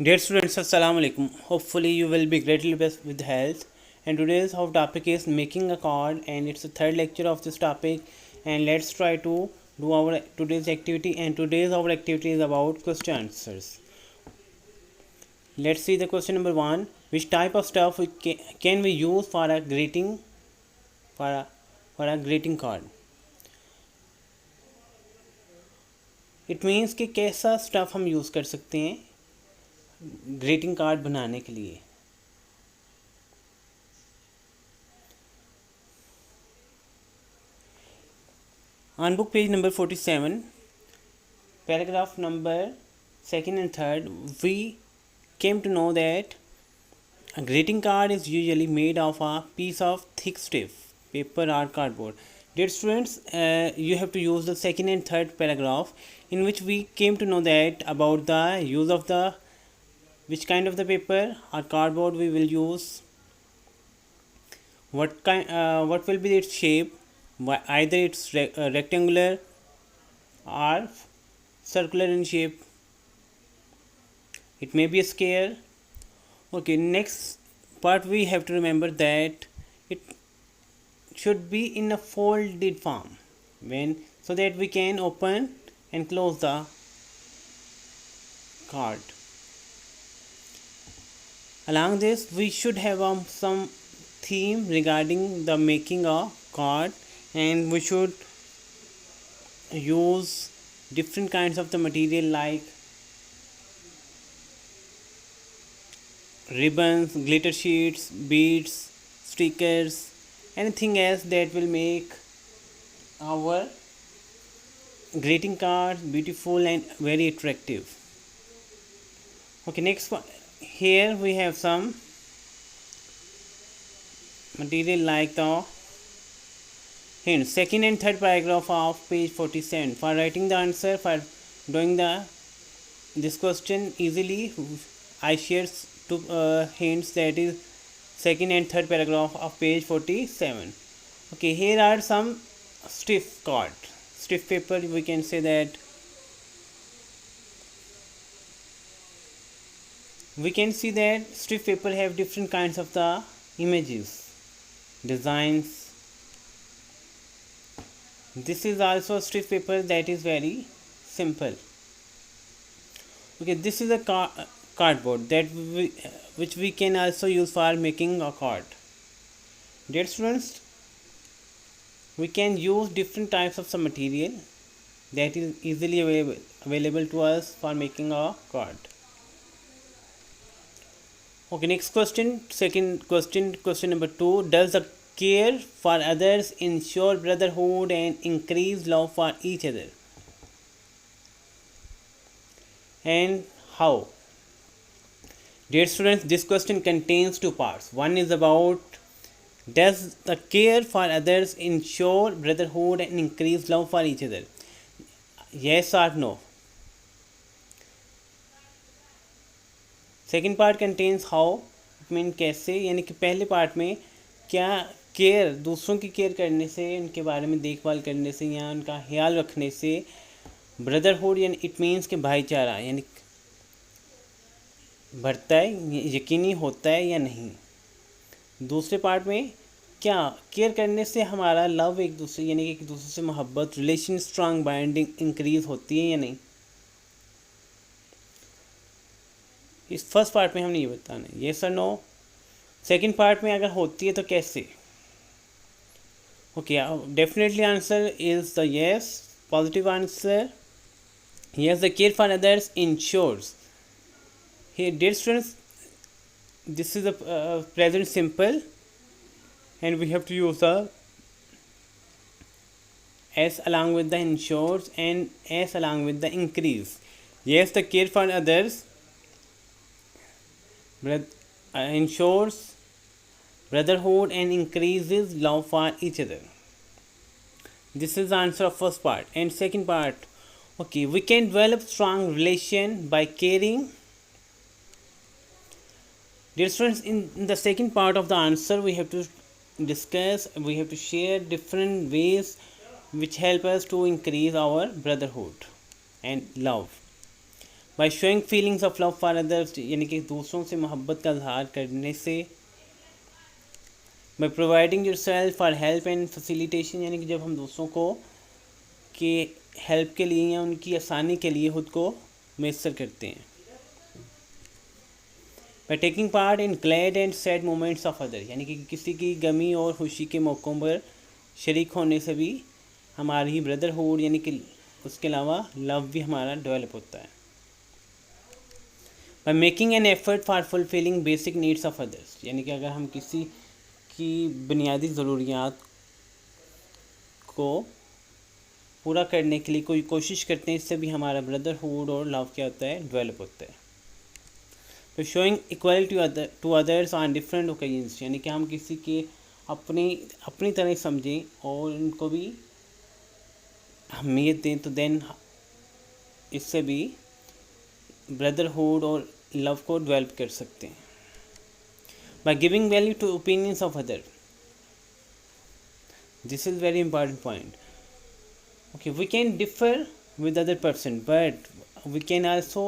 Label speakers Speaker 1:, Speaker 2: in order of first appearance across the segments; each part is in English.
Speaker 1: Dear students, Assalamu alaikum. Hopefully, you will be greatly blessed with health. And today's our topic is making a card, and it's the third lecture of this topic. And let's try to do our today's activity. And today's our activity is about question answers. Let's see the question number one. Which type of stuff can we use for a greeting for a greeting card? It means कि कैसा stuff हम use कर सकते हैं greeting card बनाने के लिए. On book page number 47, paragraph number 2nd and 3rd, we came to know that a greeting card is usually made of a piece of thick stiff paper or cardboard. Dear students, you have to use the 2nd and 3rd paragraph, in which we came to know that about the use of the which kind of the paper or cardboard we will use, what will be its shape, either it's rectangular or circular in shape, it may be a square. Okay, next part we have to remember that it should be in a folded form so that we can open and close the card. Along this, we should have some theme regarding the making a card, and we should use different kinds of the material like ribbons, glitter sheets, beads, stickers, anything else that will make our greeting cards beautiful and very attractive. Okay, next one. Here we have some material like the hints. Second and third paragraph of page 47. For writing the answer, for doing this question easily, I share two hints, that is second and third paragraph of page 47. Okay, here are some stiff paper. We can say that we can see that stiff paper have different kinds of the images, designs. This is also a stiff paper that is very simple. Okay, this is a cardboard which we can also use for making a card. Dear students, we can use different types of some material that is easily available to us for making a card. Okay, next question, question number 2. Does the care for others ensure brotherhood and increase love for each other? And how? Dear students, this question contains two parts. One is about, does the care for others ensure brotherhood and increase love for each other? Yes or no? Second part contains how, mean कैसे, यानी कि पहले part में क्या care, दूसरों की care करने से, उनके बारे में देखभाल करने से या उनका ख्याल रखने से ब्रदरहुड यानी इट मीन्स कि भाईचारा यानी बढ़ता है, यकीनी होता है या नहीं. दूसरे पार्ट में क्या केयर करने से हमारा लव एक दूसरे यानी कि एक दूसरे से मोहब्बत, रिलेशन, स्ट्रांग बाइंडिंग इंक्रीज होती है या नहीं. इस फर्स्ट पार्ट में हमने ये बताना है, येस और नो. सेकंड पार्ट में अगर होती है तो कैसे. Okay, definitely answer is the yes, positive answer. Yes, the care for others ensures. Here, dear students, this is a present simple, and we have to use the s along with the ensures and s along with the increase. Yes, the care for others ensures brotherhood and increases love for each other. This is the answer of first part. And second part, okay, we can develop strong relation by caring. Dear students, in the second part of the answer, we have to share different ways which help us to increase our brotherhood and love. By showing feelings of love for others, यानी कि दूसरों से मोहब्बत का इजहार करने से। By providing your self for help and facilitation, यानी कि जब हम दूसरों को के हेल्प के लिए या उनकी आसानी के लिए खुद को मैसर करते हैं। By taking part in glad and sad moments of other, यानी कि किसी की गमी और खुशी के मौक़ों पर शरीक होने से भी हमारी ब्रदरहुड, यानी कि उसके अलावा लव भी हमारा डेवलप होता है। By making an effort for fulfilling basic needs of others, यानी कि अगर हम किसी की बुनियादी ज़रूरियात को पूरा करने के लिए कोई कोशिश करते हैं, इससे भी हमारा ब्रदरहुड और लव क्या होता है, डेवलप होता है। तो showing equality to others on different occasions, यानी कि हम किसी के अपनी अपनी तरह समझें और उनको भी अहमियत दें, तो देन इससे भी ब्रदरहुड और लव को डेवलप कर सकते हैं। By giving value to opinions of other, this is very important point. Okay, we can differ with other person, but we can also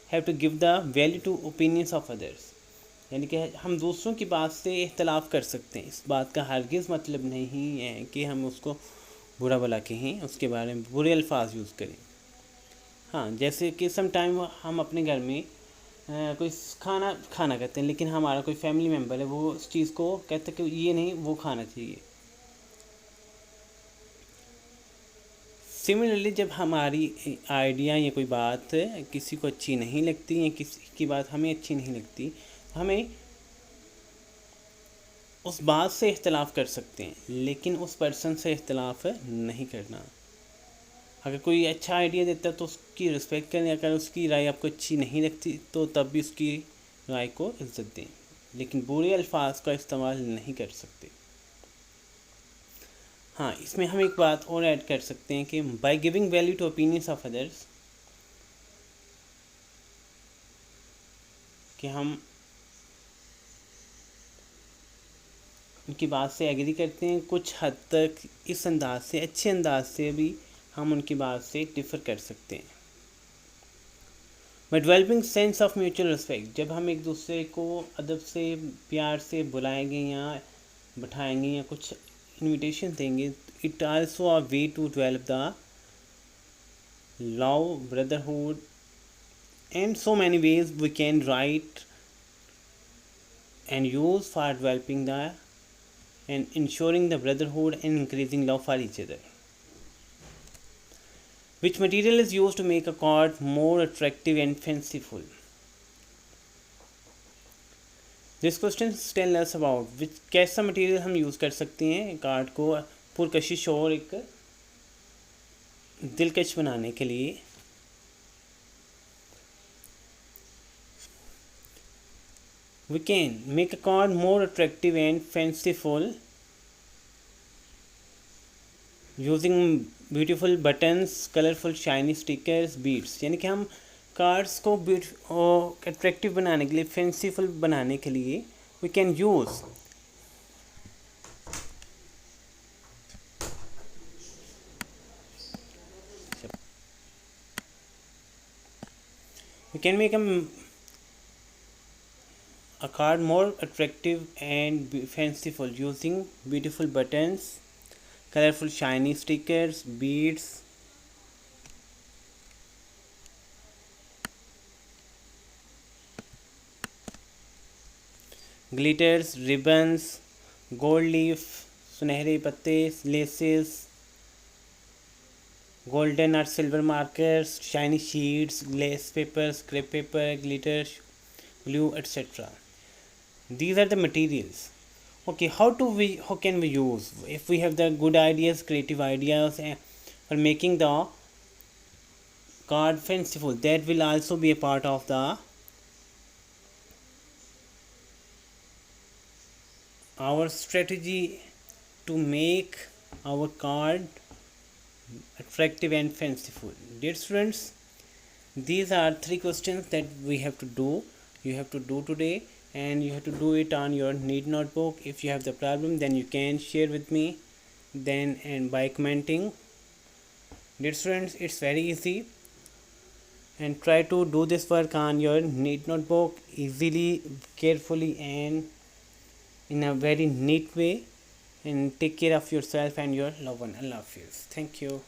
Speaker 1: have to give the value to opinions of others, यानी कि हम दूसरों की बात से इख्तलाफ कर सकते हैं। इस बात का हरगिज़ मतलब नहीं है कि हम उसको बुरा भला कहें, उसके बारे में बुरे अल्फाज यूज़ करें। हाँ, जैसे कि सम टाइम हम अपने घर में कोई खाना कहते हैं, लेकिन हमारा कोई फैमिली मेम्बर है, वो उस चीज़ को कहते हैं कि ये नहीं वो खाना चाहिए। सिमिलरली जब हमारी आइडिया या कोई बात किसी को अच्छी नहीं लगती या किसी की बात हमें अच्छी नहीं लगती, हमें उस बात से इख्तलाफ कर सकते हैं, लेकिन उस पर्सन से इख्तलाफ नहीं करना। अगर कोई अच्छा आइडिया देता है तो उसकी रिस्पेक्ट करें, अगर उसकी राय आपको अच्छी नहीं लगती तो तब भी उसकी राय को इज्जत दें, लेकिन बुरे अल्फाज का इस्तेमाल नहीं कर सकते। हाँ, इसमें हम एक बात और ऐड कर सकते हैं कि by giving value to opinions of others, कि हम उनकी बात से एग्री करते हैं, कुछ हद तक इस अंदाज से, अच्छे अंदाज से भी हम उनकी बात से डिफ़र कर सकते हैं। By developing sense of mutual respect, जब हम एक दूसरे को अदब से प्यार से बुलाएंगे या बैठाएंगे या कुछ इन्विटेशन देंगे, it also a way to develop the love, brotherhood, and so many ways we can write and use for developing the and ensuring the brotherhood and increasing love for each other. Which material is used to make a card more attractive and fanciful? This question tell us about which कैसा material हम use कर सकते हैं card को पुरकशिश और एक दिलकश बनाने के लिए। We can make a card more attractive and fanciful using beautiful buttons, colorful shiny stickers, beads, यानी कि हम कार्ड्स को अट्रैक्टिव बनाने के लिए, फैंसीफुल बनाने के लिए we can use we can make a card more attractive and fanciful using beautiful buttons, colorful shiny stickers, beads, glitters, ribbons, gold leaf, सुनहरे पत्ते, laces, golden or silver markers, shiny sheets, glaze paper, scrap paper, glitter, glue, etc. These are the materials. Okay, how can we use, if we have the good ideas, creative ideas for making the card fanciful, that will also be a part of the our strategy to make our card attractive and fanciful. Dear students, these are 3 questions that we have to do. You have to do today, and you have to do it on your need notebook. If you have the problem, then you can share with me then and by commenting. Dear students, it's very easy, and try to do this work on your neat notebook easily, carefully, and in a very neat way. And take care of yourself and your loved one. Allah Hafiz. Thank you.